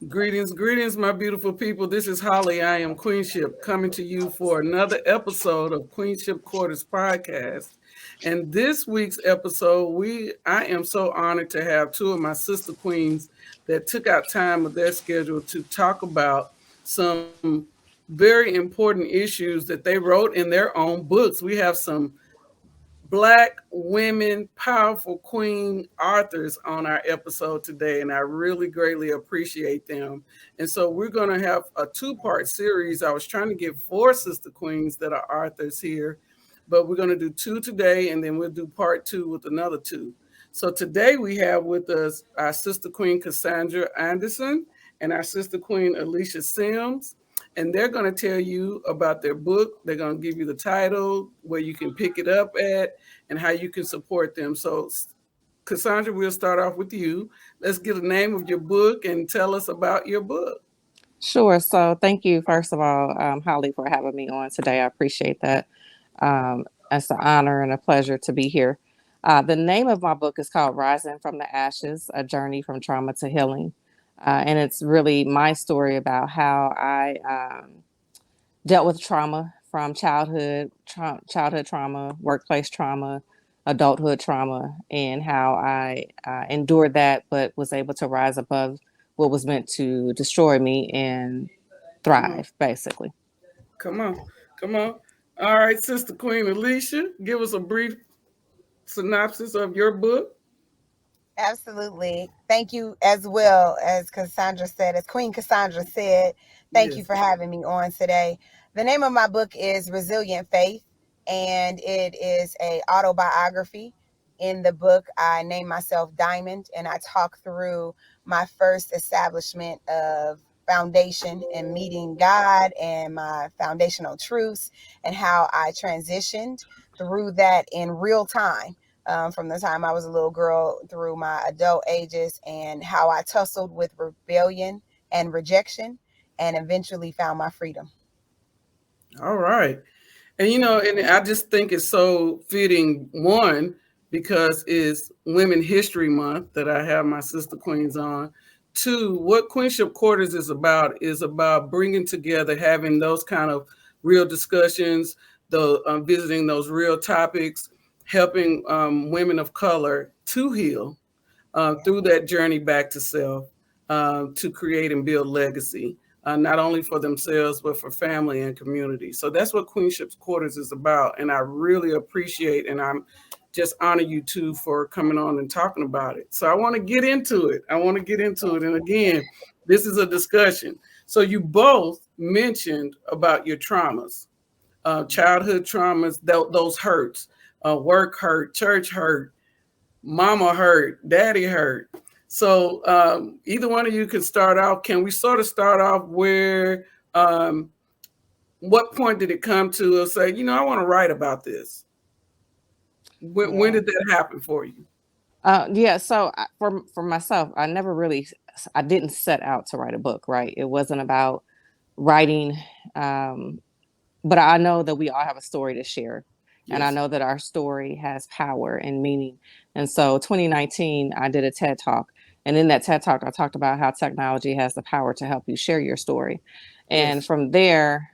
Greetings, my beautiful people. This is Holly. I am Queenship coming to you for another episode of Queenship Quarters podcast. And this week's episode, I am so honored to have two of my sister queens that took out time of their schedule to talk about some very important issues that they wrote in their own books. We have some Black women, powerful queen authors on our episode today, and I really greatly appreciate them. And so we're going to have a two-part series. I was trying to get four sister queens that are authors here, but we're going to do two today, and then we'll do part two with another two. So today we have with us our sister queen Cassandra Anderson and our sister queen Alicia Sims, and they're going to tell you about their book. They're going to give you the title, where you can pick it up at, and how you can support them. So, Cassandra, we'll start off with you. Let's get the name of your book and tell us about your book. Sure. So thank you, first of all, Holly, for having me on today. I appreciate that. It's an honor and a pleasure to be here. The name of my book is called Rising from the Ashes, A Journey from Trauma to Healing. And it's really my story about how I dealt with trauma from childhood trauma, workplace trauma, adulthood trauma, and how I endured that, but was able to rise above what was meant to destroy me and thrive, basically. Come on. Come on. All right, Sister Queen Alicia, give us a brief synopsis of your book. Absolutely. Thank you as well as Cassandra said, as Queen Cassandra said, thank you Yes. for having me on today. The name of my book is Resilient Faith, and it is a autobiography. In the book, I name myself Diamond, and I talk through my first establishment of foundation and meeting God and my foundational truths and how I transitioned through that in real time, from the time I was a little girl through my adult ages, and how I tussled with rebellion and rejection and eventually found my freedom. All right. And I just think it's so fitting, one, because it's Women History Month that I have my sister queens on. Two, what Queenship Quarters is about bringing together, having those kind of real discussions, visiting those real topics, helping women of color to heal through that journey back to self, to create and build legacy, not only for themselves, but for family and community. So that's what Queenship's Quarters is about. And I really appreciate, and I'm just honor you too for coming on and talking about it. So I want to get into it. And again, this is a discussion. So you both mentioned about your traumas, childhood traumas, those hurts, work hurt, church hurt, mama hurt, daddy hurt. So either one of you can start off. Can we sort of start off where, what point did it come to us say, I want to write about this? When Yeah. did that happen for you? Yeah. So for myself, I didn't set out to write a book, right? It wasn't about writing, but I know that we all have a story to share. And I Yes. know that our story has power and meaning. And so 2019, I did a TED Talk. And in that TED Talk, I talked about how technology has the power to help you share your story. And Yes. from there,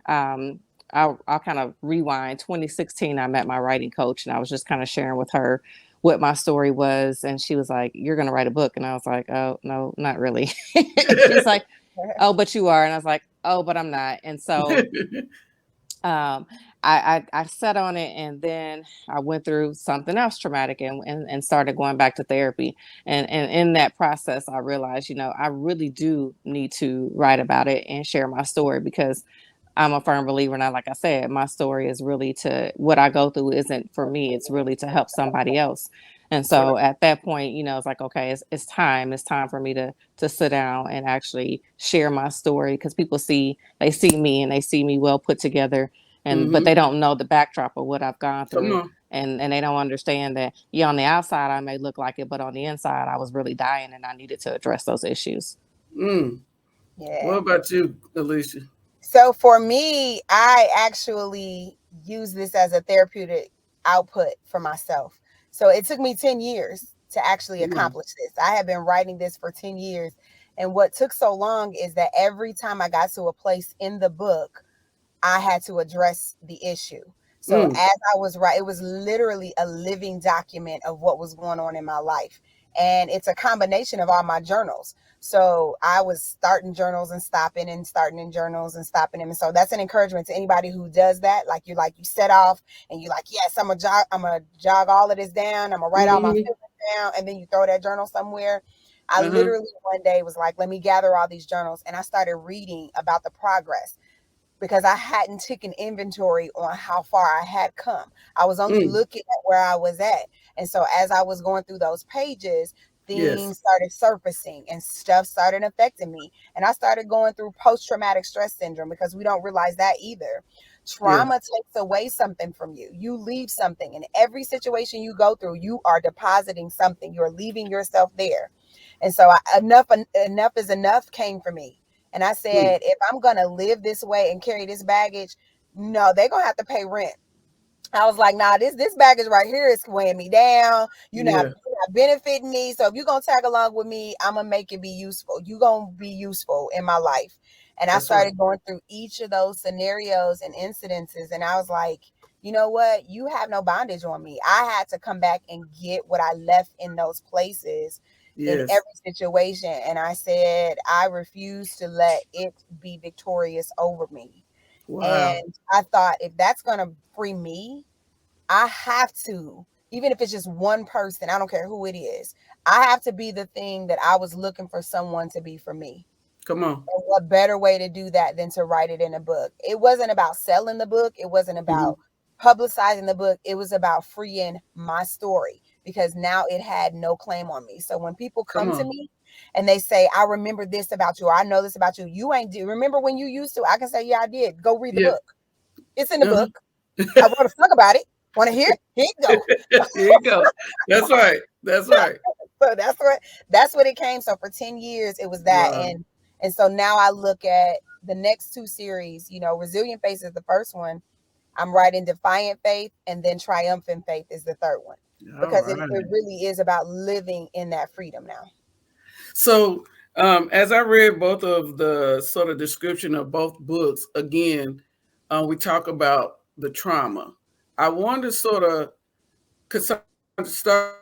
I'll kind of rewind. 2016, I met my writing coach, and I was just kind of sharing with her what my story was. And she was like, "You're going to write a book." And I was like, "Oh, no, not really." She's like, "Oh, but you are." And I was like, "Oh, but I'm not." And so um, I sat on it, and then I went through something else traumatic, and started going back to therapy. And in that process, I realized, I really do need to write about it and share my story, because I'm a firm believer. And like I said, my story is really what I go through isn't for me. It's really to help somebody else. And so Correct. at that point, it's like, okay, it's time. It's time for me to sit down and actually share my story, because they see me, and they see me well put together, but Mm-hmm. they don't know the backdrop of what I've gone Come through. on. And they don't understand that, yeah, on the outside I may look like it, but on the inside I was really dying, and I needed to address those issues. Mm. What Yeah. about you, Alicia? So for me, I actually use this as a therapeutic output for myself. So it took me 10 years to actually Come on. accomplish this. I have been writing this for 10 years. And what took so long is that every time I got to a place in the book, I had to address the issue. So Mm. as I was right, it was literally a living document of what was going on in my life. And it's a combination of all my journals. So I was starting journals and stopping and starting in journals and stopping them. And so that's an encouragement to anybody who does that. Like you set off and you're like, yes, I'm gonna jog all of this down. I'm gonna write all my Mm-hmm. feelings down, and then you throw that journal somewhere. I Uh-huh. literally one day was like, let me gather all these journals, and I started reading about the progress because I hadn't taken inventory on how far I had come. I was only Mm. looking at where I was at. And so as I was going through those pages, Yes. things started surfacing and stuff started affecting me. And I started going through post-traumatic stress syndrome, because we don't realize that either. Yeah. Trauma takes away something from you. You leave something. In every situation you go through, you are depositing something. You're leaving yourself there. And so enough is enough came for me. And I Mm. said, if I'm going to live this way and carry this baggage, no, they're going to have to pay rent. I was like, nah, this baggage right here is weighing me down. Yeah. You're not benefiting me. So if you're gonna tag along with me, I'm gonna make it be useful. You're gonna be useful in my life. And I That's right. started going through each of those scenarios and incidences, and I was like, you know what? You have no bondage on me. I had to come back and get what I left in those places in Yes. every situation. And I said, I refuse to let it be victorious over me. Wow. And I thought, if that's going to free me, I have to, even if it's just one person, I don't care who it is, I have to be the thing that I was looking for someone to be for me. Come on. And what better way to do that than to write it in a book? It wasn't about selling the book, it wasn't Mm-hmm. about publicizing the book, it was about freeing my story, because now it had no claim on me. So when people Come come to on. me and they say, I remember this about you, or I know this about you, you ain't do. Remember when you used to? I can say, yeah, I did. Go read the Yeah. book. It's in the Uh-huh. book. I wrote a book about it. Want to hear? Here you go. Here you go. That's right. That's right. So that's what it came. So for 10 years it was that. Wow. And so now I look at the next two series. Resilient Faith is the first one. I'm writing Defiant Faith, and then Triumphant Faith is the third one. All Because it right. really is about living in that freedom now. So, as I read both of the sort of description of both books, again, we talk about the trauma. I want to sort of, because start,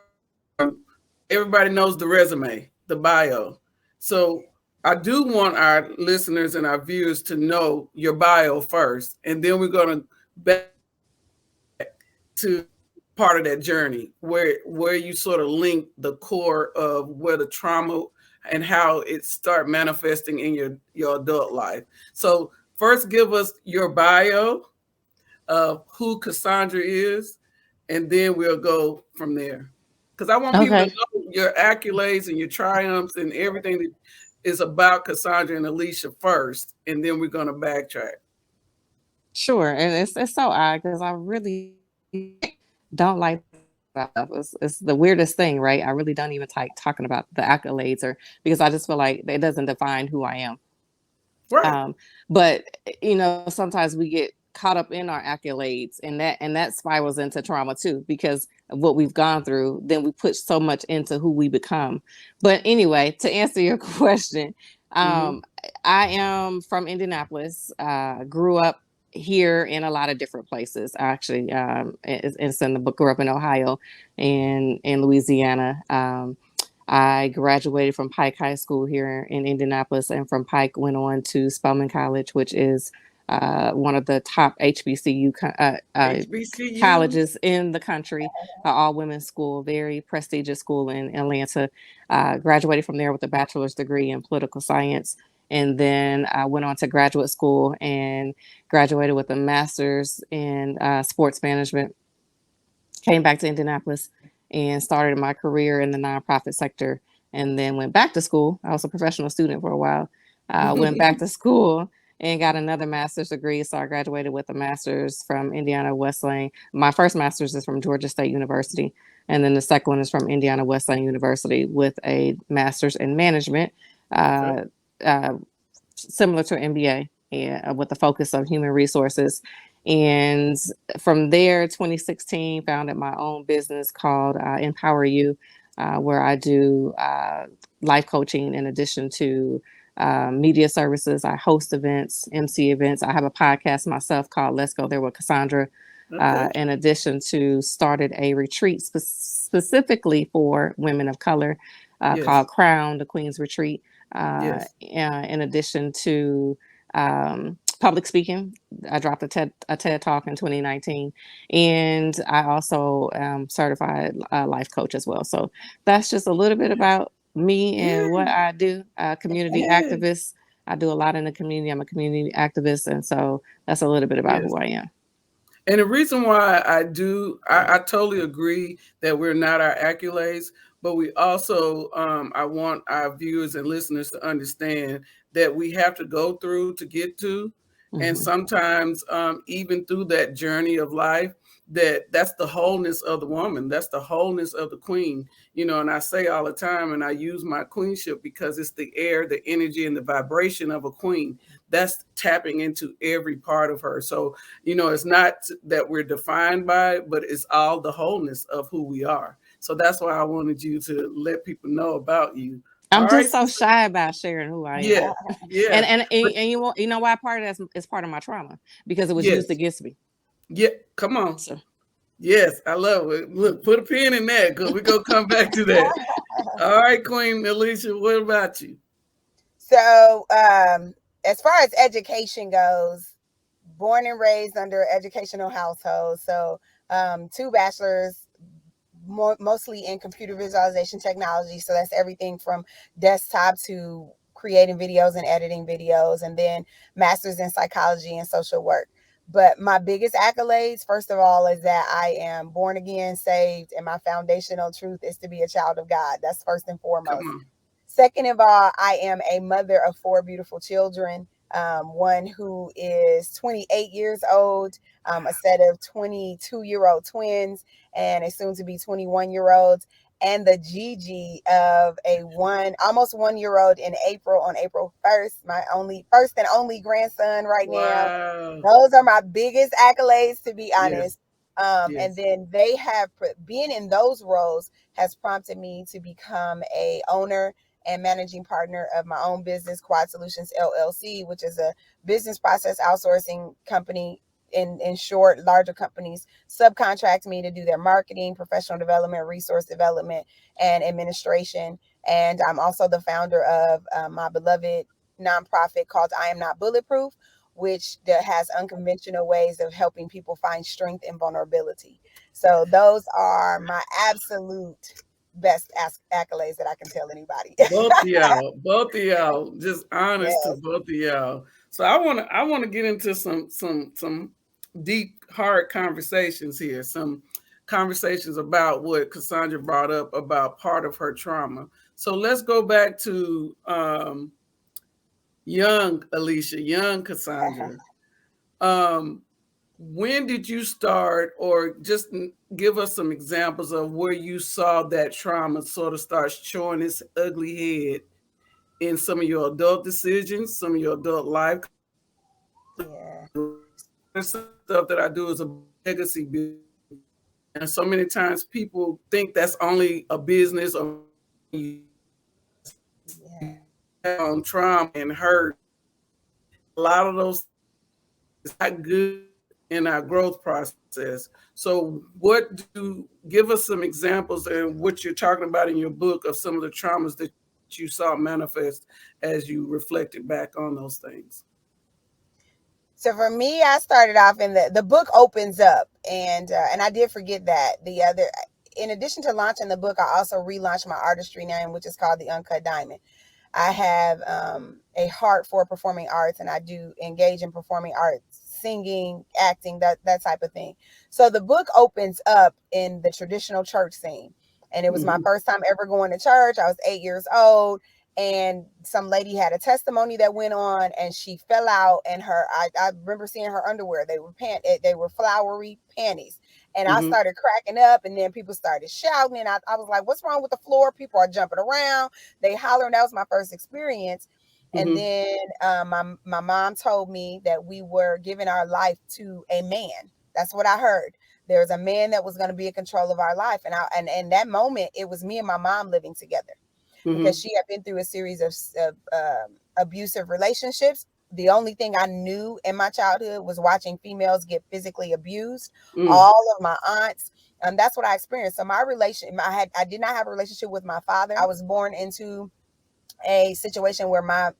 everybody knows the resume, the bio. So, I do want our listeners and our viewers to know your bio first, and then we're going to back to part of that journey where you sort of link the core of where the trauma and how it start manifesting in your adult life. So first give us your bio of who Cassandra is, and then we'll go from there. Because I want people to Okay. know your accolades and your triumphs and everything that is about Cassandra and Alicia first, and then we're going to backtrack. Sure. And it's so odd because I really don't like that stuff. It's the weirdest thing, right? I really don't even like talking about the accolades, or because I just feel like it doesn't define who I am. Right. Um, but sometimes we get caught up in our accolades, and that spirals into trauma too, because of what we've gone through. Then we put so much into who we become. But anyway, to answer your question, Mm-hmm. um, I am from Indianapolis. Grew up here in a lot of different places. Actually, it's in the book. Grew up in Ohio and in Louisiana. I graduated from Pike High School here in Indianapolis, and from Pike went on to Spelman College, which is one of the top HBCU HBCU. colleges in the country, all women's school, very prestigious school in Atlanta. Graduated from there with a bachelor's degree in political science. And then I went on to graduate school and graduated with a master's in sports management. Came back to Indianapolis and started my career in the nonprofit sector, and then went back to school. I was a professional student for a while. Went back to school and got another master's degree. So I graduated with a master's from Indiana Wesleyan. My first master's is from Georgia State University, and then the second one is from Indiana Wesleyan University with a master's in management, Okay. uh, uh, similar to an MBA, with a focus on human resources. And from there, 2016, founded my own business called Empower You. where I do life coaching in addition to media services. I host events, MC events. I have a podcast myself called Let's Go There with Cassandra. Okay. In addition to started a retreat specifically for women of color Yes. called Crown, the Queen's Retreat. Yes. In addition to public speaking, I dropped a TED Talk in 2019, and I also am certified life coach as well. So that's just a little bit about me Yeah. and what I do. Community Yeah. activist. I do a lot in the community. I'm a community activist, and so that's a little bit about Yes. who I am. And the reason why I totally agree that we're not our accolades, but we also, I want our viewers and listeners to understand that we have to go through to get to. And Mm-hmm. sometimes, even through that journey of life, that's the wholeness of the woman. That's the wholeness of the queen. And I say all the time, and I use my queenship because it's the air, the energy, and the vibration of a queen. That's tapping into every part of her. So, it's not that we're defined by it, but it's all the wholeness of who we are. So that's why I wanted you to let people know about you. I'm All right. just so shy about sharing who I am. Yeah. Yeah. And you know why part of that is part of my trauma, because it was Yes. used against me. Yeah. Come on. So, Yes, I love it. Look, put a pin in that because we're going to come back to that. All right, Queen Alicia, what about you? So, as far as education goes, born and raised under an educational household. So, 2 bachelors, mostly in computer visualization technology. So that's everything from desktop to creating videos and editing videos, and then masters in psychology and social work. But my biggest accolades, first of all, is that I am born again, saved, and my foundational truth is to be a child of God. That's first and Come foremost. on. Second of all, I am a mother of 4 beautiful children. One who is 28 years old, a set of 22-year-old twins, and a soon to be 21-year-old, and the Gigi of a almost 1-year-old in April, on April 1st, my first and only grandson right now. Wow. Those are my biggest accolades, to be Yes. honest. And Yes. then they have being in those roles has prompted me to become a owner and managing partner of my own business, Quad Solutions LLC, which is a business process outsourcing company. In short, larger companies subcontract me to do their marketing, professional development, resource development, and administration. And I'm also the founder of my beloved nonprofit called I Am Not Bulletproof, which has unconventional ways of helping people find strength and vulnerability. So those are my absolute best accolades that I can tell anybody. Both of y'all, just honest to Yes. both of y'all. So I want to get into some deep, hard conversations here. Some conversations about what Cassandra brought up about part of her trauma. So let's go back to young Alicia, young Cassandra. Um, when did you start, or just give us some examples of where you saw that trauma sort of start showing its ugly head in some of your adult decisions, some of your adult life? Yeah. Stuff that I do is a legacy business. And so many times people think that's only a business or Yeah. trauma and hurt. A lot of those is not good in our growth process. So give us some examples and what you're talking about in your book of some of the traumas that you saw manifest as you reflected back on those things. So for me, I started off in the book opens up, and I did forget that in addition to launching the book, I also relaunched my artistry name, which is called the Uncut Diamond. I have a heart for performing arts, and I do engage in performing arts, singing, acting, that type of thing. So the book opens up in the traditional church scene, and it was my first time ever going to church. I was 8 years old, and some lady had a testimony that went on, and she fell out, and I remember seeing her underwear. They were flowery panties. And I Mm-hmm. started cracking up, and then people started shouting, and I was like, what's wrong with the floor? People are jumping around, they hollering. That was my first experience. And Mm-hmm. then my mom told me that we were giving our life to a man. That's what I heard. There's a man that was going to be in control of our life. And that moment, it was me and my mom living together, because she had been through a series of abusive relationships. The only thing I knew in my childhood was watching females get physically abused. All of my aunts, and that's what I experienced. So I did not have a relationship with my father. I was born into a situation where my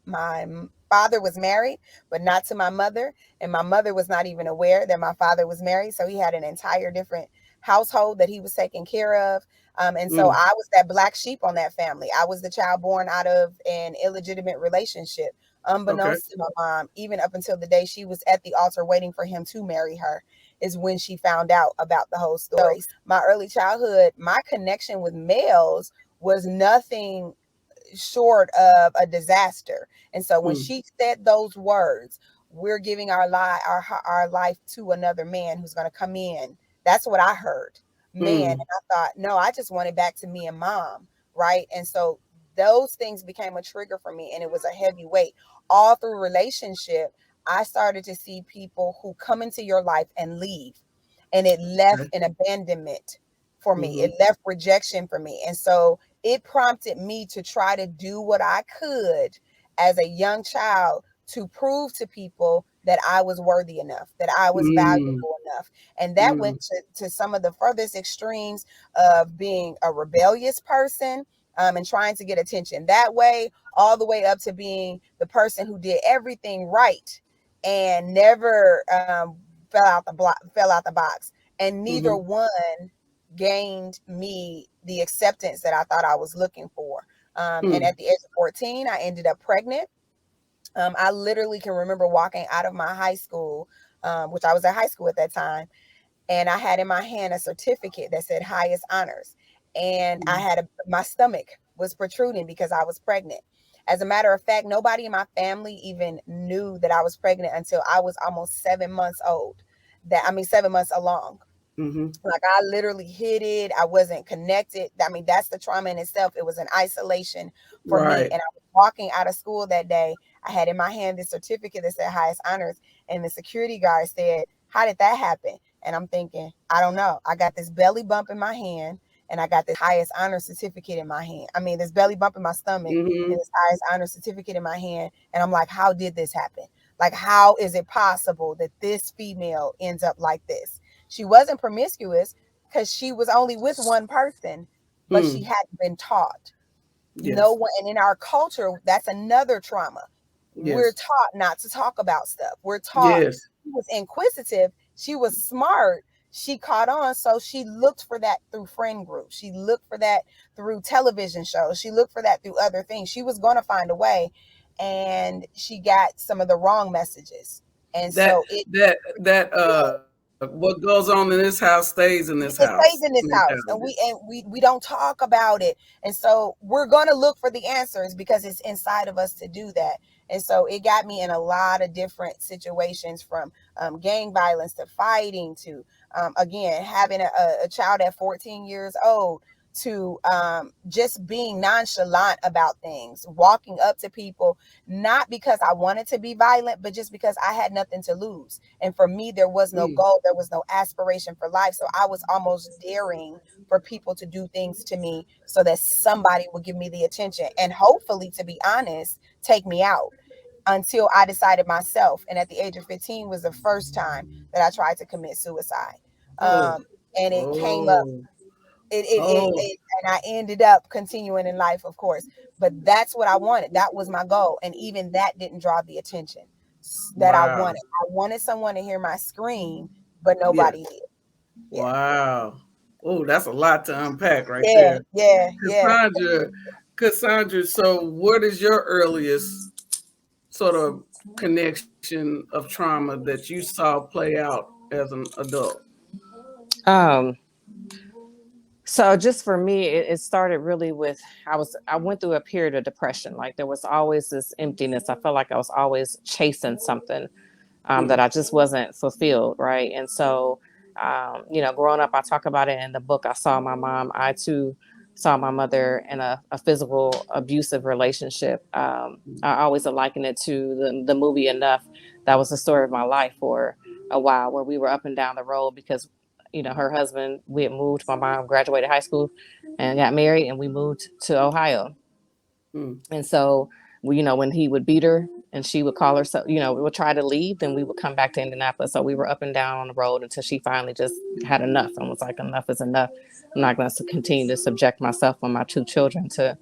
father was married, but not to my mother, and my mother was not even aware that my father was married. So he had an entire different household that he was taking care of. And so I was that black sheep on that family. I was the child born out of an illegitimate relationship, unbeknownst to my mom. Even up until the day she was at the altar waiting for him to marry her, is when she found out about the whole story. So my early childhood, my connection with males was nothing short of a disaster. And so when she said those words, we're giving our life to another man who's going to come in. That's what I heard. Man, and I thought, no, I just want it back to me and mom, right? And so those things became a trigger for me, and it was a heavy weight. All through relationship, I started to see people who come into your life and leave, and it left an abandonment for me. It left rejection for me. And so it prompted me to try to do what I could as a young child to prove to people that I was worthy enough, that I was valuable enough. And that went to some of the furthest extremes of being a rebellious person, and trying to get attention that way, all the way up to being the person who did everything right and never fell out the box. And neither one gained me the acceptance that I thought I was looking for. And at the age of 14, I ended up pregnant. I literally can remember walking out of my high school, which I was at high school at that time, and I had in my hand a certificate that said highest honors. And my stomach was protruding because I was pregnant. As a matter of fact, nobody in my family even knew that I was pregnant until I was almost 7 months old. 7 months along. Like I literally hid it. I wasn't connected. I mean, that's the trauma in itself. It was an isolation for me. And I was walking out of school that day. I had in my hand this certificate that said highest honors. And the security guard said, "How did that happen?" And I'm thinking, I don't know. I got this belly bump in my hand, and I got this highest honor certificate in my hand. I mean, this belly bump in my stomach and this highest honor certificate in my hand. And I'm like, how did this happen? Like, how is it possible that this female ends up like this? She wasn't promiscuous because she was only with one person, but she hadn't been taught. No one, and in our culture, that's another trauma. We're taught not to talk about stuff. We're taught. She was inquisitive. She was smart. She caught on. So she looked for that through friend groups. She looked for that through television shows. She looked for that through other things. She was going to find a way. And she got some of the wrong messages. And so what goes on in this house stays in this house. It stays in this house, and we don't talk about it. And so we're gonna look for the answers because it's inside of us to do that. And so it got me in a lot of different situations, from gang violence to fighting to again having a child at 14 years old, to just being nonchalant about things, walking up to people, not because I wanted to be violent, but just because I had nothing to lose. And for me, there was no goal, there was no aspiration for life. So I was almost daring for people to do things to me so that somebody would give me the attention and hopefully, to be honest, take me out, until I decided myself. And at the age of 15 was the first time that I tried to commit suicide. And it came up. And I ended up continuing in life, of course, but that's what I wanted. That was my goal. And even that didn't draw the attention that I wanted. I wanted someone to hear my scream, but nobody did. Wow. Oh, that's a lot to unpack right there. Cassandra, so what is your earliest sort of connection of trauma that you saw play out as an adult? So just for me, it started really with, I went through a period of depression. Like there was always this emptiness. I felt like I was always chasing something that I just wasn't fulfilled. Right. And so, growing up, I talk about it in the book. I saw my mom. I too saw my mother in a physical abusive relationship. I always liken it to the movie Enough. That was the story of my life for a while, where we were up and down the road because her husband, we had moved, my mom graduated high school and got married, and we moved to Ohio. And so when he would beat her and she would call herself, we would try to leave, then we would come back to Indianapolis. So we were up and down on the road until she finally just had enough and was like, enough is enough. I'm not going to continue to subject myself and my 2 children to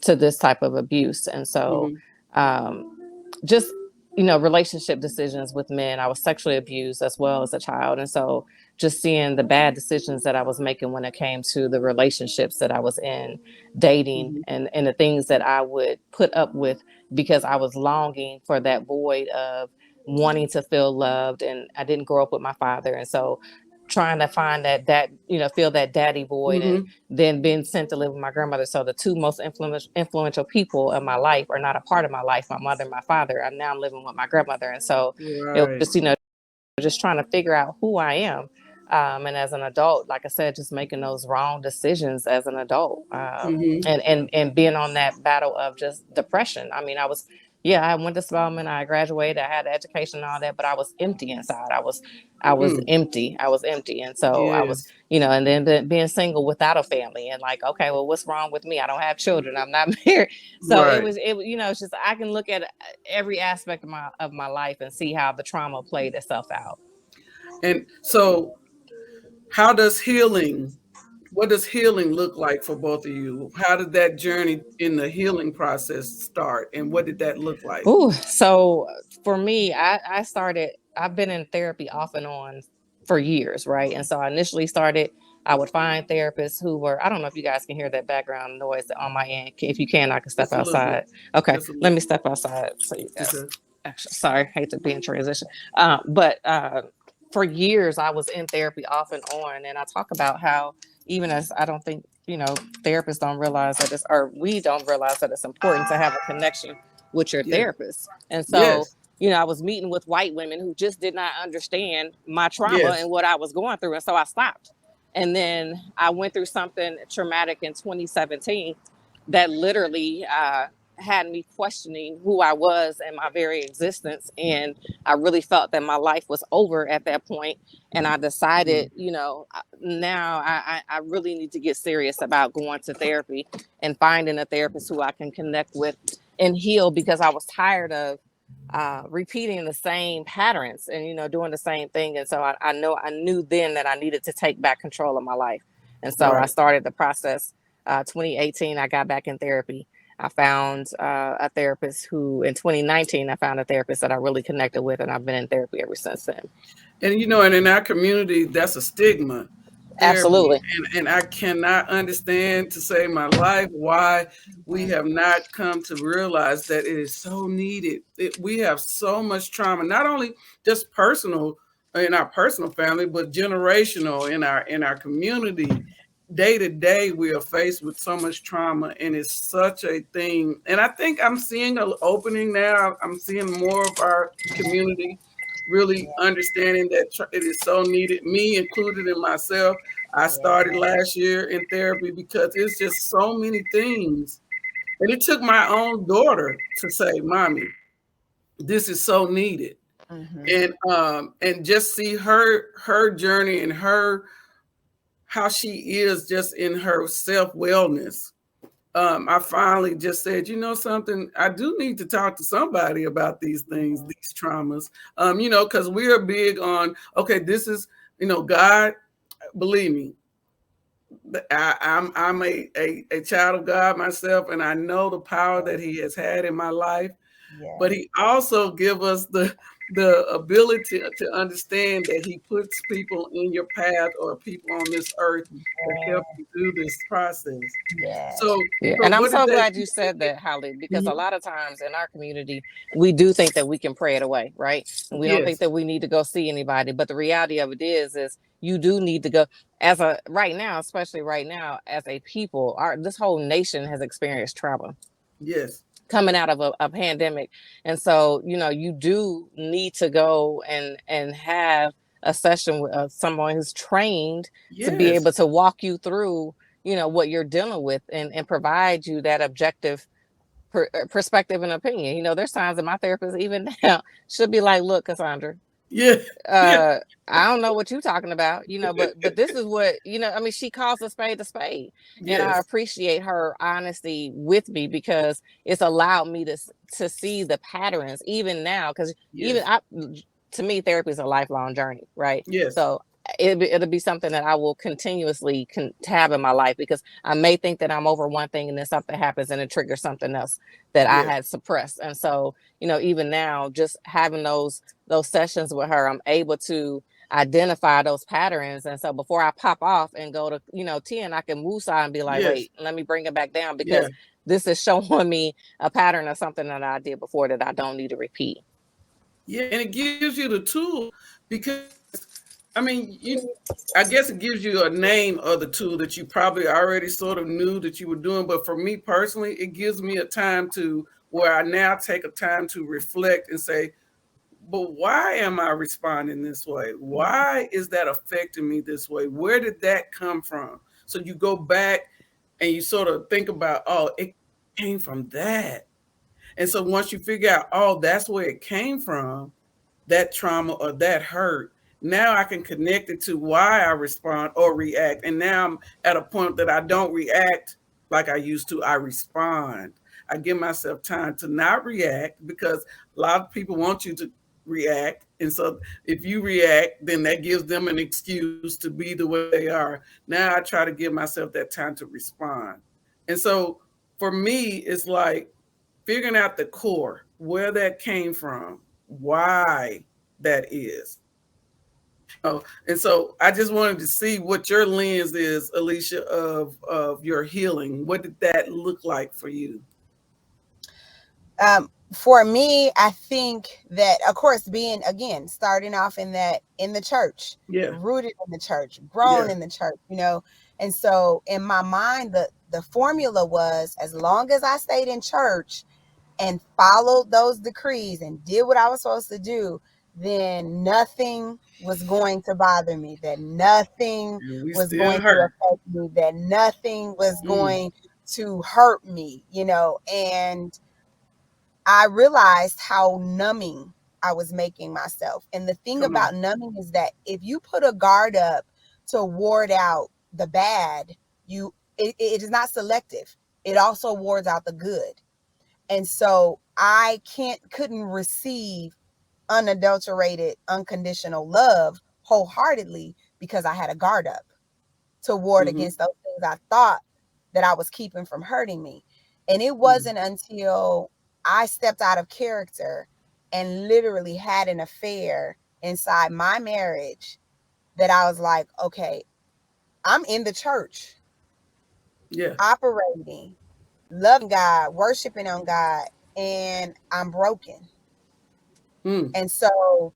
this type of abuse. And so just relationship decisions with men. I was sexually abused as well as a child. And so just seeing the bad decisions that I was making when it came to the relationships that I was in, dating, and the things that I would put up with because I was longing for that void of wanting to feel loved. And I didn't grow up with my father. And so trying to find that feel that daddy void, and then being sent to live with my grandmother. So the 2 most influential people of my life are not a part of my life, my mother and my father. I'm now living with my grandmother. And so it was just, just trying to figure out who I am. And as an adult, like I said, just making those wrong decisions as an adult, and being on that battle of just depression. I mean, I went to Spelman, I graduated, I had education and all that, but I was empty inside. I was empty. And so I was, and then being single without a family, and like, okay, well, what's wrong with me? I don't have children. I'm not married. So it's just, I can look at every aspect of my life and see how the trauma played itself out. And so what does healing look like for both of you? How did that journey in the healing process start, and what did that look like? So for me, I've been in therapy off and on for years, right? And so I initially started, I would find therapists who were, I don't know if you guys can hear that background noise on my end. If you can, I can step outside. Okay, let me step outside. So you guys, actually, sorry, hate to be in transition. But for years, I was in therapy off and on. And I talk about how, even as I don't think, therapists don't realize that we don't realize that it's important to have a connection with your therapist. And so, I was meeting with white women who just did not understand my trauma and what I was going through. And so I stopped. And then I went through something traumatic in 2017 that literally had me questioning who I was and my very existence. And I really felt that my life was over at that point. And I decided, now I really need to get serious about going to therapy and finding a therapist who I can connect with and heal, because I was tired of repeating the same patterns and, doing the same thing. And so I knew then that I needed to take back control of my life. And so I started the process. 2018, I got back in therapy. I found a therapist who, in 2019, I found a therapist that I really connected with, and I've been in therapy ever since then. And and in our community, that's a stigma. Absolutely. And I cannot understand, to save my life, why we have not come to realize that it is so needed. We have so much trauma, not only just personal in our personal family, but generational in our community. Day to day, we are faced with so much trauma, and it's such a thing. And I think I'm seeing an opening now. I'm seeing more of our community really understanding that it is so needed, me included in myself. I started last year in therapy because it's just so many things. And it took my own daughter to say, Mommy, this is so needed. And just see her journey and how she is just in her self-wellness. I finally just said, something, I do need to talk to somebody about these things, these traumas, because we are big on, okay, this is, God, believe me, I'm a child of God myself, and I know the power that he has had in my life, but he also give us the ability to understand that he puts people in your path or people on this earth to help you through this process. So and I'm so glad you said that, Holly, because a lot of times in our community, we do think that we can pray it away, right? And we don't think that we need to go see anybody. But the reality of it is you do need to go. Right now, especially right now, as a people, this whole nation has experienced trauma. Yes. Coming out of a pandemic. And so, you do need to go and have a session with someone who's trained to be able to walk you through, what you're dealing with and provide you that objective perspective and opinion. There's times that my therapist even now should be like, look, Cassandra, Yeah. Yeah. I don't know what you're talking about, but this is what, I mean, she calls a spade a spade. And I Yes. appreciate her honesty with me, because it's allowed me to see the patterns even now. Because even Yes. to me, therapy is a lifelong journey, right? Yes. So it'll be something that I will continuously have in my life, because I may think that I'm over one thing, and then something happens and it triggers something else that I Yeah. had suppressed. And so, even now, just having those sessions with her, I'm able to identify those patterns. And so before I pop off and go to, 10, I can move side and be like, Yes. wait, let me bring it back down, Yeah. because this is showing me a pattern of something that I did before that I don't need to repeat. Yeah. And it gives you the tool because I mean, I guess it gives you a name of the tool that you probably already sort of knew that you were doing. But for me personally, it gives me a time to where I now take a time to reflect and say, but why am I responding this way? Why is that affecting me this way? Where did that come from? So you go back and you sort of think about, oh, it came from that. And so once you figure out, oh, that's where it came from, that trauma or that hurt, now I can connect it to why I respond or react. And now I'm at a point that I don't react like I used to. I respond. I give myself time to not react because a lot of people want you to react. And so if you react, then that gives them an excuse to be the way they are. Now I try to give myself that time to respond. And so for me, it's like figuring out the core, where that came from, why that is. And so I just wanted to see what your lens is, Alicia, of your healing. What did that look like for you? For me, I think that, of course, being, again, starting off in the church, Yeah, rooted in the church, grown yeah, in the church, and so in my mind, the formula was, as long as I stayed in church and followed those decrees and did what I was supposed to do, then nothing was going to bother me, that nothing and we was still going to hurt. affect me, that nothing was Mm, going to hurt me, and I realized how numbing I was making myself. And the thing come on. about numbing is that if you put a guard up to ward out the bad, it is not selective. It also wards out the good. And so I couldn't receive unadulterated, unconditional love wholeheartedly because I had a guard up to ward Mm-hmm, against those things I thought that I was keeping from hurting me. And it mm, wasn't until I stepped out of character and literally had an affair inside my marriage that I was like, okay, I'm in the church, yeah. operating, loving God, worshiping on God, and I'm broken. Mm, And so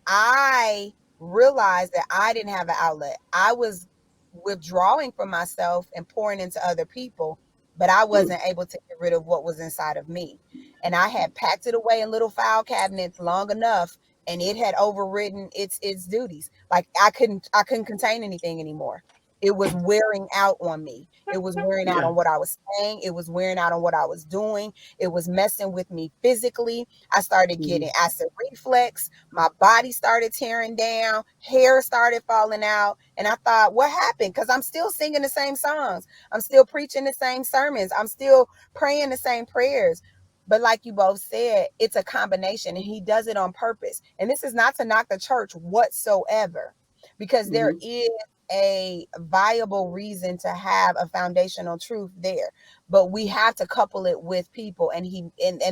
I realized that I didn't have an outlet. I was withdrawing from myself and pouring into other people, but I mm, wasn't able to get rid of what was inside of me. And I had packed it away in little file cabinets long enough, and it had overridden its duties. Like I couldn't contain anything anymore. It was wearing out on me. It was wearing out yeah. on what I was saying. It was wearing out on what I was doing. It was messing with me physically. I started Mm-hmm, getting acid reflux. My body started tearing down. Hair started falling out. And I thought, what happened? Because I'm still singing the same songs. I'm still preaching the same sermons. I'm still praying the same prayers. But like you both said, it's a combination and he does it on purpose. And this is not to knock the church whatsoever, because there mm-hmm, is a viable reason to have a foundational truth there, but we have to couple it with people, and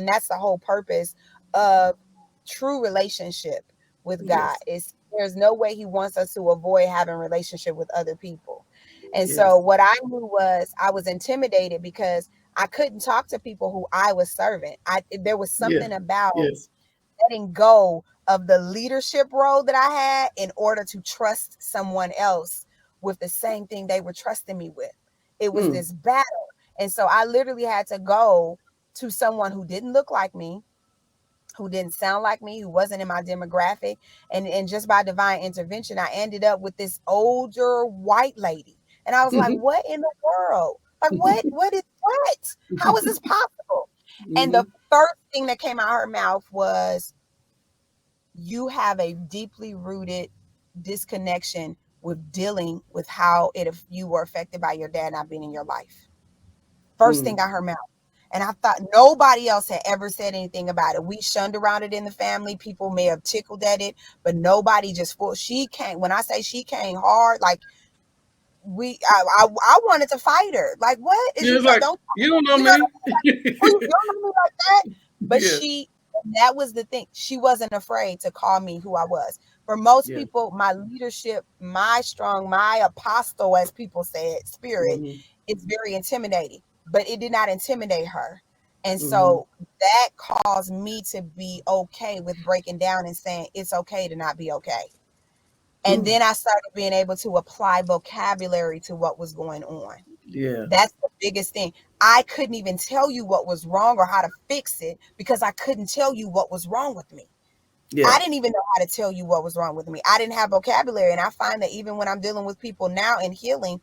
that's the whole purpose of true relationship with God. yes, Is there's no way he wants us to avoid having relationship with other people. And so yes, what I knew was I was intimidated because I couldn't talk to people who I was serving. There was yeah, something about yes, letting go of the leadership role that I had in order to trust someone else with the same thing they were trusting me with. It was mm, this battle. And so I literally had to go to someone who didn't look like me, who didn't sound like me, who wasn't in my demographic. And just by divine intervention, I ended up with this older white lady. And I was like, mm-hmm, what in the world? Like, what? How is this mm-hmm, possible? And mm-hmm, the first thing that came out of her mouth was, you have a deeply rooted disconnection with dealing with how if you were affected by your dad not being in your life. First thing I heard mouth. And I thought nobody else had ever said anything about it. We shunned around it in the family. People may have tickled at it, but nobody just full. She came, when I say she came hard, like I wanted to fight her. Like, what is You're you like, don't you don't know you know what I me. mean? Like, you don't know me like that. But Yeah. that was the thing. She wasn't afraid to call me who I was. For most Yeah. people, my leadership, my apostle, as people say it, spirit, is very intimidating. But it did not intimidate her. And so that caused me to be okay with breaking down and saying it's okay to not be okay. And then I started being able to apply vocabulary to what was going on. Yeah. That's the biggest thing. I couldn't even tell you what was wrong or how to fix it because I couldn't tell you what was wrong with me. Yeah. I didn't even know how to tell you what was wrong with me. I didn't have vocabulary. And I find that even when I'm dealing with people now in healing,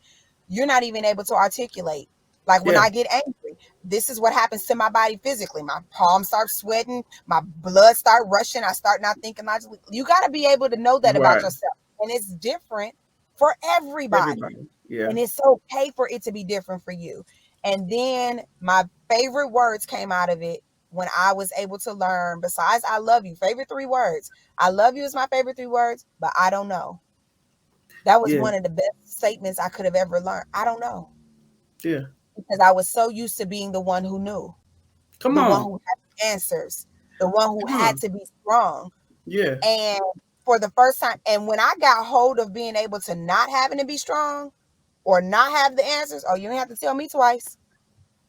you're not even able to articulate. Like when I get angry, this is what happens to my body physically. My palms start sweating, my blood start rushing. I start not thinking logically. You got to be able to know that about yourself. And it's different for everybody. Yeah. And it's okay for it to be different for you. And then my favorite words came out of it when I was able to learn, besides I love you, favorite 3 words. I love you is my favorite 3 words, but I don't know. That was one of the best statements I could have ever learned. I don't know. Yeah. Because I was so used to being the one who knew. Come the on. one who had the answers. The one who had to be strong. Yeah. And for the first time, and when I got hold of being able to not having to be strong or not have the answers, oh, you don't have to tell me twice.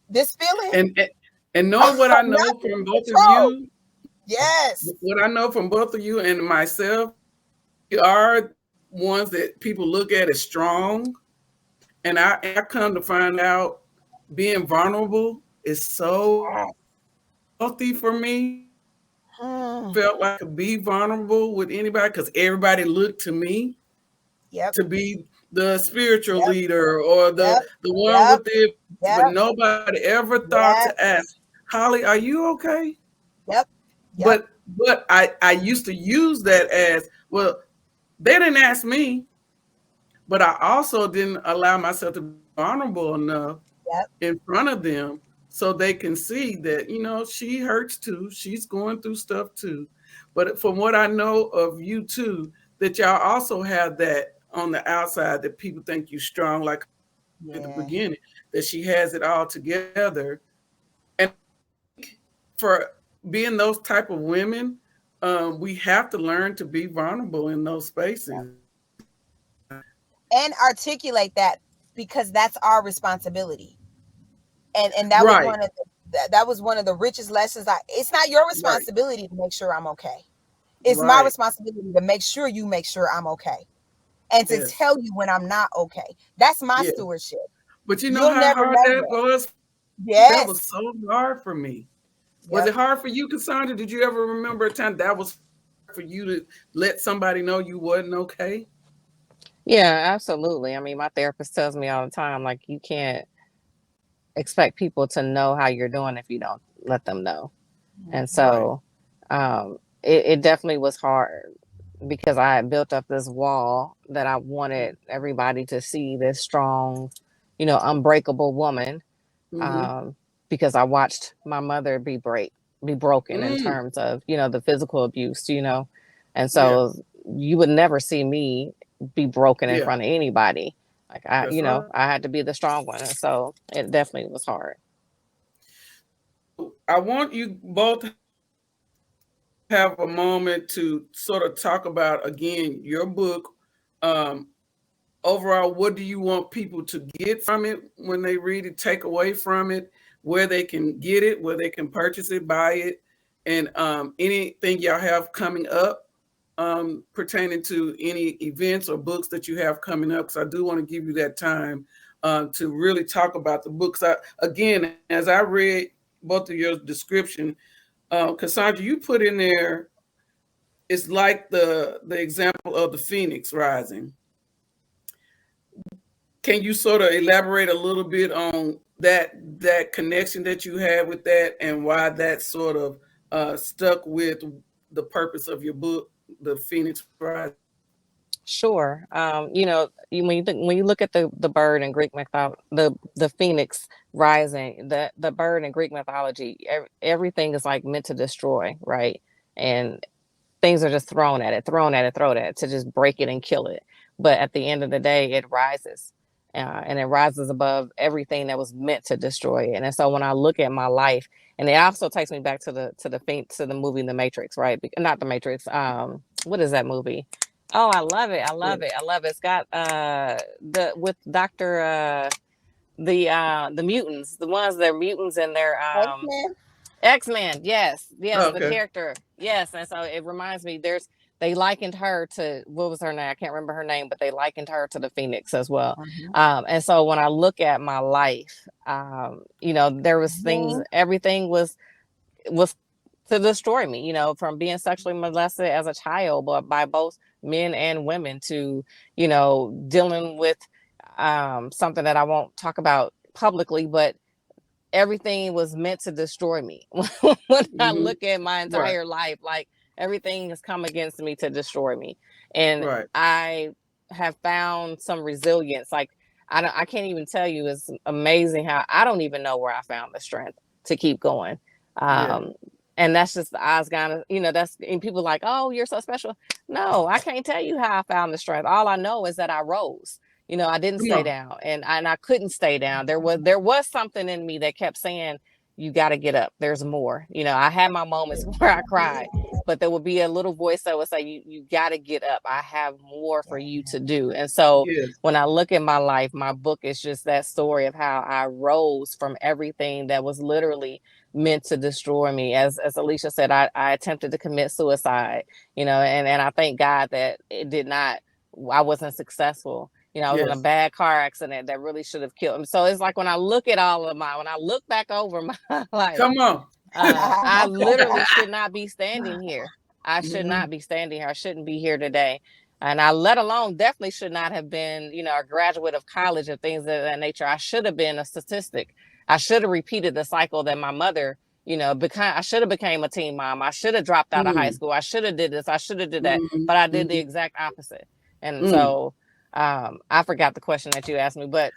This feeling. And knowing what I know from both of you. Yes. What I know from both of you and myself, we are ones that people look at as strong. And I come to find out being vulnerable is so healthy for me. Felt like I could be vulnerable with anybody because everybody looked to me to be the spiritual leader or the one with the, but nobody ever thought to ask, Holly, are you okay? But I used to use that as, well, they didn't ask me, but I also didn't allow myself to be vulnerable enough in front of them so they can see that, she hurts too. She's going through stuff too. But from what I know of you too, that y'all also have that on the outside that people think you strong, like at the beginning, that she has it all together. And for being those type of women, we have to learn to be vulnerable in those spaces. And articulate that because that's our responsibility. And that was one of the richest lessons. It's not your responsibility to make sure I'm okay. It's my responsibility to make sure you make sure I'm okay. And to tell you when I'm not okay. That's my stewardship. But you know how hard that was? Yes. That was so hard for me. Was it hard for you, Cassandra? Did you ever remember a time that was hard for you to let somebody know you wasn't okay? Yeah, absolutely. I mean, my therapist tells me all the time, like, you can't expect people to know how you're doing if you don't let them know. And so it definitely was hard because I had built up this wall that I wanted everybody to see, this strong, unbreakable woman. Because I watched my mother be broken in terms of, the physical abuse, and so you would never see me be broken in front of anybody. Like I had to be the strong one. And so it definitely was hard. I want you both to have a moment to sort of talk about, again, your book. Overall, what do you want people to get from it when they read it, take away from it, where they can get it, where they can purchase it, buy it, and anything y'all have coming up pertaining to any events or books that you have coming up? Because I do want to give you that time to really talk about the books. Again, as I read both of your description, Cassandra, you put in there, it's like the example of the phoenix rising. Can you sort of elaborate a little bit on that connection that you had with that and why that sort of stuck with the purpose of your book, The Phoenix Rising? Sure. When you look at the bird in Greek mythology, the phoenix rising, the bird in Greek mythology, everything is like meant to destroy, right? And things are just thrown at it, thrown at it, thrown at it to just break it and kill it. But at the end of the day, it rises, and it rises above everything that was meant to destroy it. And so when I look at my life, and it also takes me back to the movie The Matrix, right? Not The Matrix. What is that movie? Oh, I love it. I love it. I love it. It's got the with Dr. The mutants, the ones that are mutants and they're X-Men. Yes. The character. Yes. And so it reminds me they likened her to, what was her name? I can't remember her name, but they likened her to the Phoenix as well. And so when I look at my life, there was things, everything was to destroy me, from being sexually molested as a child, but by both men and women, to, dealing with something that I won't talk about publicly, but everything was meant to destroy me. When I look at my entire life, like everything has come against me to destroy me. And I have found some resilience. Like I can't even tell you, it's amazing how I don't even know where I found the strength to keep going. And that's just the odds kind of, and people like, oh, you're so special. No, I can't tell you how I found the strength. All I know is that I rose. I didn't stay down, and I couldn't stay down. There was something in me that kept saying, you got to get up. There's more. I had my moments where I cried, but there would be a little voice that would say, you got to get up. I have more for you to do. And so when I look at my life, my book is just that story of how I rose from everything that was literally meant to destroy me. As Alicia said, I attempted to commit suicide, and I thank God that it did not, I wasn't successful. I was in a bad car accident that really should have killed him. So it's like when I look at when I look back over my life, come on, I literally should not be standing here. I should not be standing here. I shouldn't be here today. And I, let alone, definitely should not have been, a graduate of college and things of that nature. I should have been a statistic. I should have repeated the cycle that my mother, I should have became a teen mom. I should have dropped out of high school. I should have did this. I should have did that. But I did the exact opposite. And so I forgot the question that you asked me, but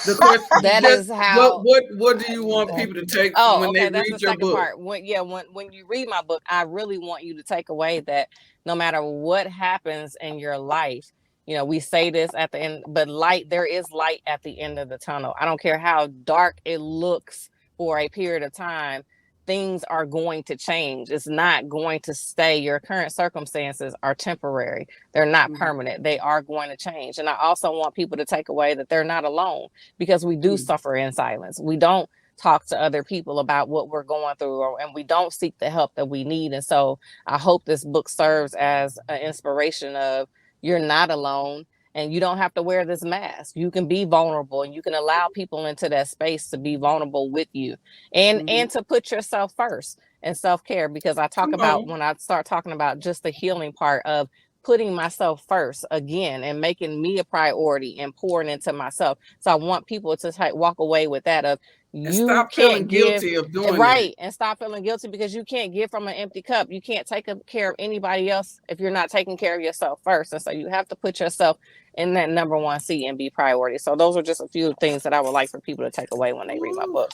the question that is how. What do you want people to take when they read your book? Part. When you read my book, I really want you to take away that no matter what happens in your life, we say this at the end, but there is light at the end of the tunnel. I don't care how dark it looks for a period of time. Things are going to change. It's not going to stay. Your current circumstances are temporary. They're not permanent. They are going to change. And I also want people to take away that they're not alone, because we do suffer in silence. We don't talk to other people about what we're going through, and we don't seek the help that we need. And so I hope this book serves as an inspiration of, you're not alone. And you don't have to wear this mask. You can be vulnerable, and you can allow people into that space to be vulnerable with you, and to put yourself first and self-care. Because I talk about, when I start talking about just the healing part of putting myself first again and making me a priority and pouring into myself. So I want people to walk away with that of, you stop feeling guilty of doing right, and stop feeling guilty, because you can't give from an empty cup. You can't take care of anybody else if you're not taking care of yourself first. And so you have to put yourself in that number one seat and be priority. So those are just a few things that I would like for people to take away when they read my book.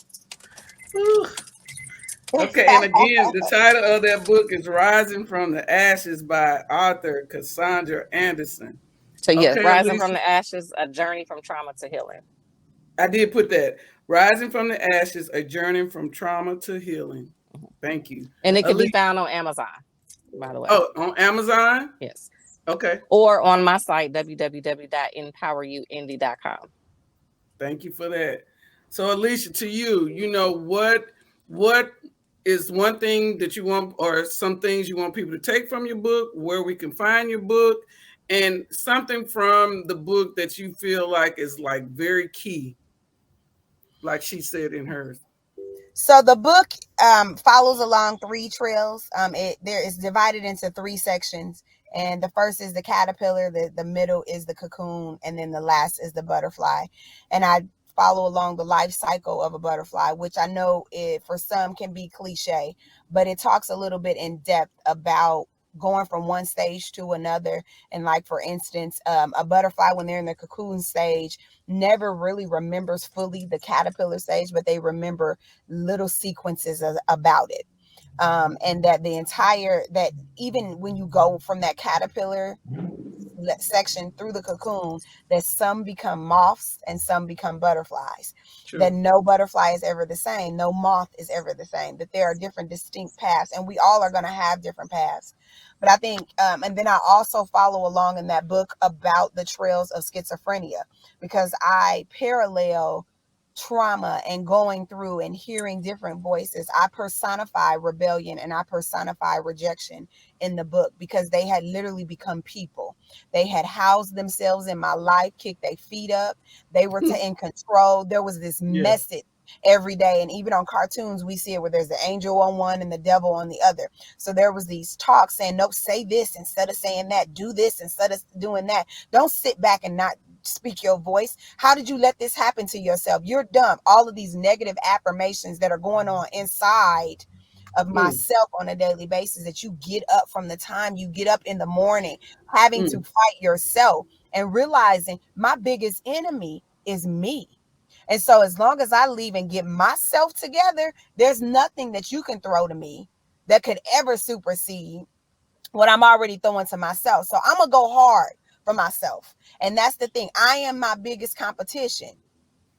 Okay, and again, the title of that book is Rising from the Ashes by author Cassandra Anderson. So yes, Rising Alicia, from the Ashes, a journey from trauma to healing. I did put that. Rising from the Ashes, a journey from trauma to healing. Thank you. And it can be found on Amazon, by the way. Oh, on Amazon? Yes. Okay. Or on my site, www.empoweryoindie.com. Thank you for that. So Alicia, to you, what is one thing that you want, or some things you want people to take from your book, where we can find your book, and something from the book that you feel like is like very key, like she said in hers? So the book follows along 3 trails. There is divided into 3 sections. And the first is the caterpillar, the middle is the cocoon, and then the last is the butterfly. And I follow along the life cycle of a butterfly, which I know it for some can be cliche, but it talks a little bit in depth about going from one stage to another. And like, for instance, a butterfly, when they're in the cocoon stage, never really remembers fully the caterpillar stage, but they remember little sequences about it. And that that even when you go from that caterpillar section through the cocoon, that some become moths and some become butterflies. True. That no butterfly is ever the same, no moth is ever the same, that there are different distinct paths, and we all are going to have different paths. But I think and then I also follow along in that book about the trails of schizophrenia, because I parallel trauma and going through and hearing different voices. I personify rebellion and I personify rejection in the book, because they had literally become people. They had housed themselves in my life, kicked their feet up. They were in control. There was this Yeah. message every day. And even on cartoons, we see it where there's the angel on one and the devil on the other. So there was these talks saying, no, say this instead of saying that. Do this instead of doing that. Don't sit back and not speak your voice. How did you let this happen to yourself? You're dumb. All of these negative affirmations that are going on inside of myself on a daily basis, that you get up from the time you get up in the morning, having to fight yourself and realizing my biggest enemy is me. And so as long as I leave and get myself together, there's nothing that you can throw to me that could ever supersede what I'm already throwing to myself. So I'm going to go hard for myself. And that's the thing. I am my biggest competition.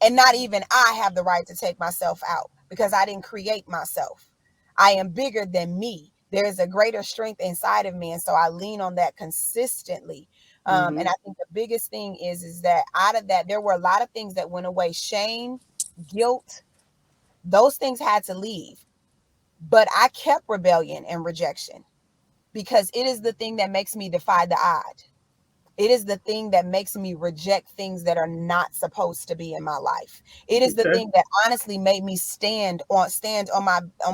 And not even I have the right to take myself out, because I didn't create myself. I am bigger than me. There is a greater strength inside of me. And so I lean on that consistently. And I think the biggest thing is that out of that, there were a lot of things that went away. Shame, guilt, those things had to leave. But I kept rebellion and rejection, because it is the thing that makes me defy the odds. It is the thing that makes me reject things that are not supposed to be in my life. It is the thing that honestly made me stand on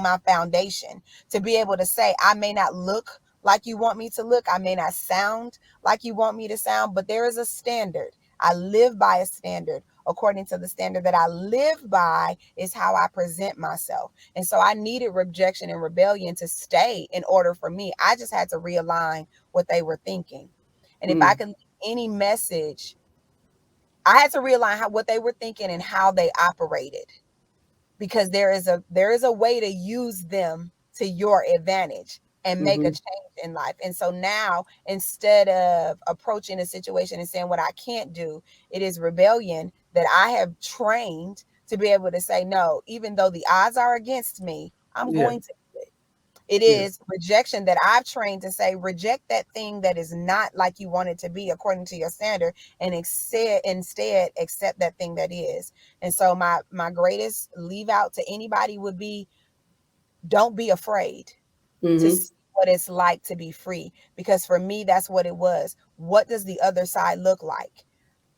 my foundation, to be able to say, I may not look like you want me to look. I may not sound like you want me to sound, but there is a standard. I live by a standard. According to the standard that I live by is how I present myself. And so I needed rejection and rebellion to stay in order for me. I just had to realign what they were thinking. And if I could leave any message, I had to realign what they were thinking and how they operated, because there is a way to use them to your advantage and make a change in life. And so now, instead of approaching a situation and saying what I can't do, it is rebellion that I have trained to be able to say, no, even though the odds are against me, I'm going to do it. It is rejection that I've trained to say, reject that thing that is not like you want it to be according to your standard, and instead accept that thing that is. And so my greatest leave out to anybody would be, don't be afraid to see what it's like to be free. Because for me, that's what it was. What does the other side look like?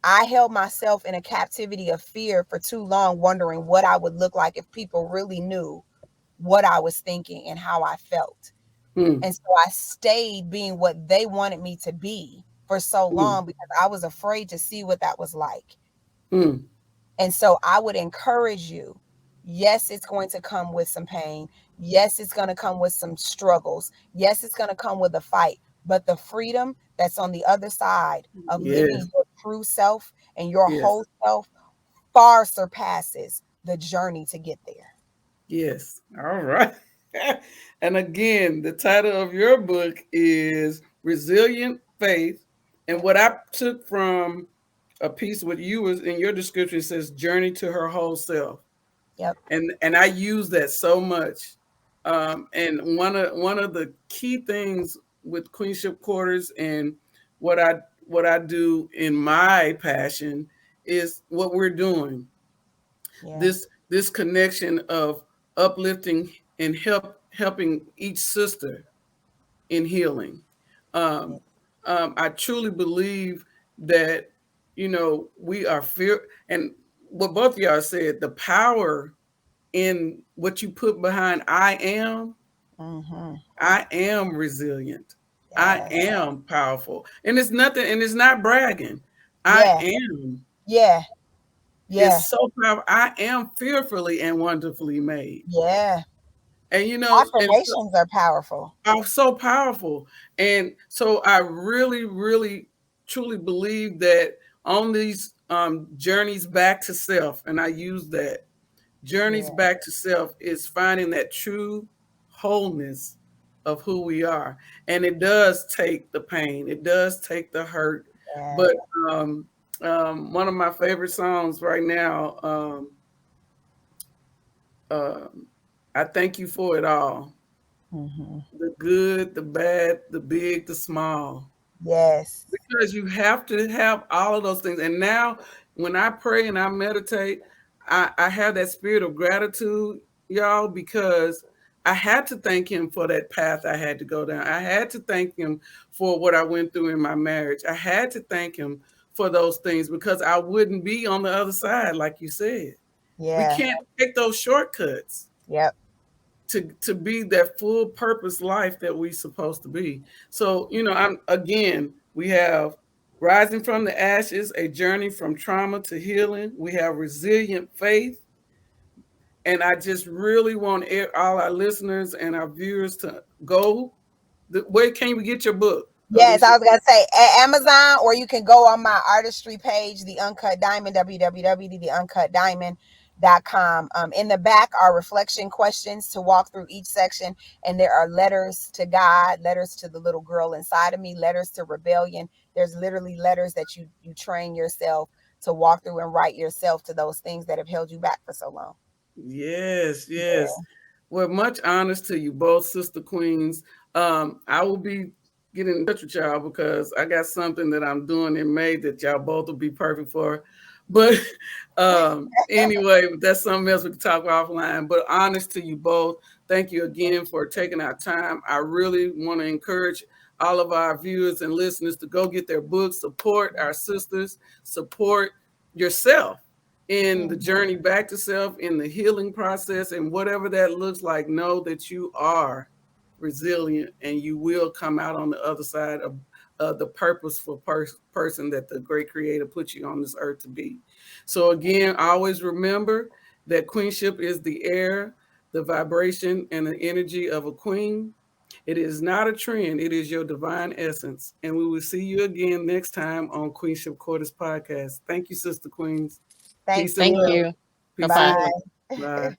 I held myself in a captivity of fear for too long, wondering what I would look like if people really knew what I was thinking and how I felt. And so I stayed being what they wanted me to be for so long, because I was afraid to see what that was like. And so I would encourage you. Yes, it's going to come with some pain. Yes, it's going to come with some struggles. Yes, it's going to come with a fight. But the freedom that's on the other side of living your true self and your whole self far surpasses the journey to get there. Yes. All right. And again, the title of your book is Resilient Faith. And what I took from a piece with you was in your description, it says journey to her whole self. Yep. And I use that so much. And one of the key things with Queenship Quarters and what I do in my passion is what we're doing. Yeah. This connection of uplifting and helping each sister in healing. I truly believe that, we are fear, and what both of y'all said, the power in what you put behind I am resilient. I Yes. am powerful. And it's nothing, and it's not bragging. I Yeah. am. Yeah. Yeah. is so powerful. I am fearfully and wonderfully made. Yeah. And and so Affirmations are powerful. are so powerful. And so I really, really, truly believe that on these journeys back to self, and I use that journeys Yeah. back to self is finding that true wholeness of who we are. And it does take the pain, it does take the hurt. Yeah. But one of my favorite songs right now, um, I thank you for it all. Hmm. The good, the bad, the big, the small. Yes. Because you have to have all of those things. And now when I pray and I meditate, I have that spirit of gratitude, y'all, because I had to thank him for that path I had to go down. I had to thank him for what I went through in my marriage. I had to thank him for those things because I wouldn't be on the other side, like you said. We Yeah. can't take those shortcuts Yep. to be that full purpose life that we supposed to be. So, I'm again, we have rising from the ashes, a journey from trauma to healing. We have resilient faith. And I just really want all our listeners and our viewers to go. Where can we get your book, Yes, Alicia? I was gonna say at Amazon, or you can go on my artistry page, the Uncut Diamond, www.theuncutdiamond.com. In the back are reflection questions to walk through each section, and there are letters to God, letters to the little girl inside of me, letters to rebellion. There's literally letters that you train yourself to walk through and write yourself to those things that have held you back for so long. Yes, Yeah. yes. Well, much honors to you both, Sister Queens. I will be getting in touch with y'all because I got something that I'm doing in May that y'all both will be perfect for. But anyway, that's something else we can talk offline. But honest to you both. Thank you again for taking our time. I really want to encourage all of our viewers and listeners to go get their books, support our sisters, support yourself in the journey back to self, in the healing process, and whatever that looks like. Know that you are resilient and you will come out on the other side of the purposeful person that the great creator put you on this earth to be. So again, always remember that queenship is the air, the vibration, and the energy of a queen. It is not a trend, it is your divine essence. And we will see you again next time on Queenship Quarters Podcast. Thank you, Sister Queens. Thank Peace and Thank you. love. you. Peace and Bye-bye. Bye. love. Bye.